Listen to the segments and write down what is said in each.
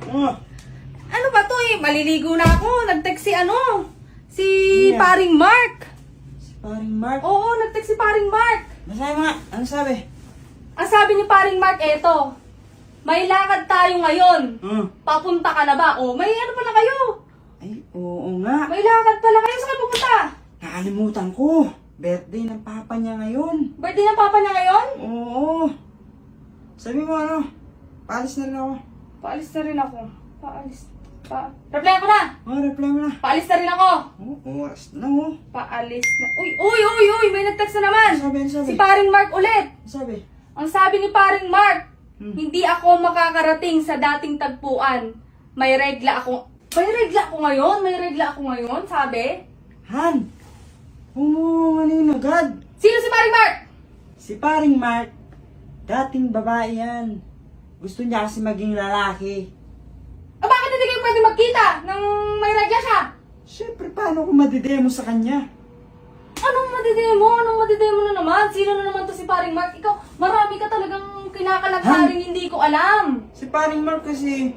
Oh, Ano ba to eh? Maliligo na ako. Nag-text si Yeah. paring Mark. si paring Mark. Oo, nag-text si paring Mark. Basahin mo nga. Ano sabi? Ang sabi ni paring Mark, eto. May lakad tayo ngayon. Papunta ka na ba? O, may ano pala kayo? Ay, oo nga. May lakad pala kayo. Saan kayo pupunta? Nakalimutan ko. Birthday ng papa niya ngayon. Birthday ng papa niya ngayon? Oo. Sabi mo ano? Paalis na rin ako. Paalis na rin ako. Reply ko na. Oh, reply mo na. Paalis na rin ako. Oras na oh. Paalis na. Uy, may nag-text na naman. Ano sabi? Si paring Mark ulit. Ano sabi? Ang sabi ni paring Mark, hindi ako makakarating sa dating tagpuan. May regla ako ngayon, sabi. Han! Ano agad? Sino si paring Mark? Si paring Mark, dating babae yan. Gusto niya kasi maging lalaki. Bakit hindi kayo pwede magkita nang may regla siya? Siyempre, paano ko madidemo sa kanya? Anong madidemo na naman? Sino na naman to si paring Mark? Ikaw, marami ka talagang kinakalagsaring hindi ko alam. Si paring Mark kasi,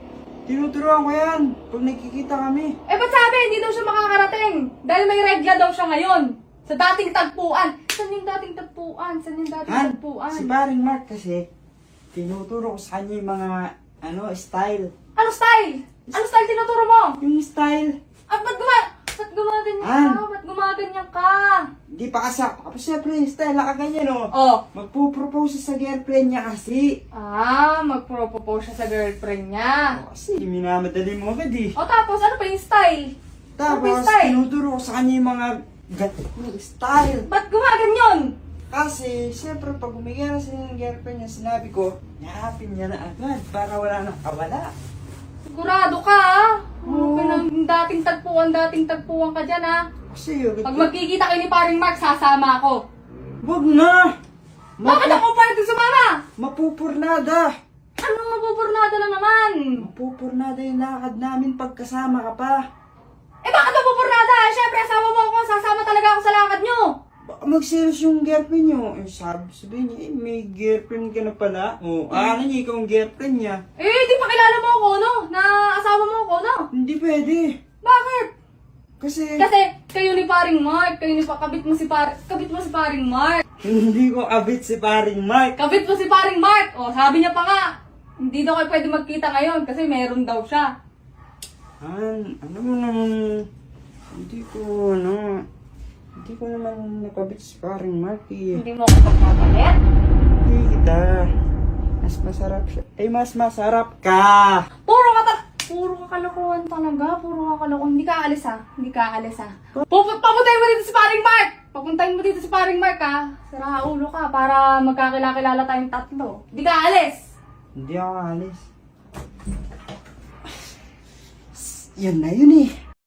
tinuturuan ko yan pag nagkikita kami. Ba't sabi, hindi daw siya makakarating? Dahil may regla daw siya ngayon. Sa dating tagpuan. Saan yung dating tagpuan? Han, si paring Mark kasi, tinuturo ko sa kanya yung mga, style. Ano style? Ano style tinuturo mo? Yung style, Ba't gumaganyan ka? di pa kasi, tapos siyempre yung style, nakaganyan oh. Oh. Magpupropose sa girlfriend niya kasi. Magpropose siya sa girlfriend niya. Kasi minamadali mo agad eh. Tapos ano pa yung style? Ano pa yung Tapos, style? tinuturo ko sa kanya yung mga style. Ba't gumaganyan? Kasi, siyempre, pag umigay na sila ng girlfriend niya, sinabi ko, yakapin niya na agad para wala nang kawala. Sigurado ka ah. Oo. Dating tagpuan ka dyan ah. Kasi, Pag magkikita kayo ni paring Mark, sasama ako. wag na! Bakit ako pwede sumama? Mapupurnada! Anong mapupurnada na naman? Mapupurnada yung lakad namin pagkasama ka pa. Bakit mapupurnada? Siyempre, asawa mo ako. Sasama talaga ako sa lakad nyo. Baka mag-serious yung girlfriend niyo. Sabihin niya, may girlfriend ka na pala. Ano niya, ikaw ang girlfriend niya. Di pa kilala mo ako, no? Na asawa mo ako, no? Hindi pwede. Bakit? Kasi, Kayo ni paring Mark, kabit mo si paring Mark. hindi ko abit si paring Mark. Kabit mo si paring Mark. Sabi niya pa nga, hindi daw kayo pwede magkita ngayon kasi meron daw siya. Ano mo naman, hindi ko naman nakabit si paring Mark eh. Hindi mo ako pagpapalit? Hindi kita. Mas masarap siya. Mas masarap ka. Puro kakalokohan talaga. Hindi ka aalis ha. Papuntahin mo dito si paring Mark. Ha. Sira ulo ka para magkakilala tayong tatlo. Hindi ka aalis. Hindi ako alis. Yan na yun eh.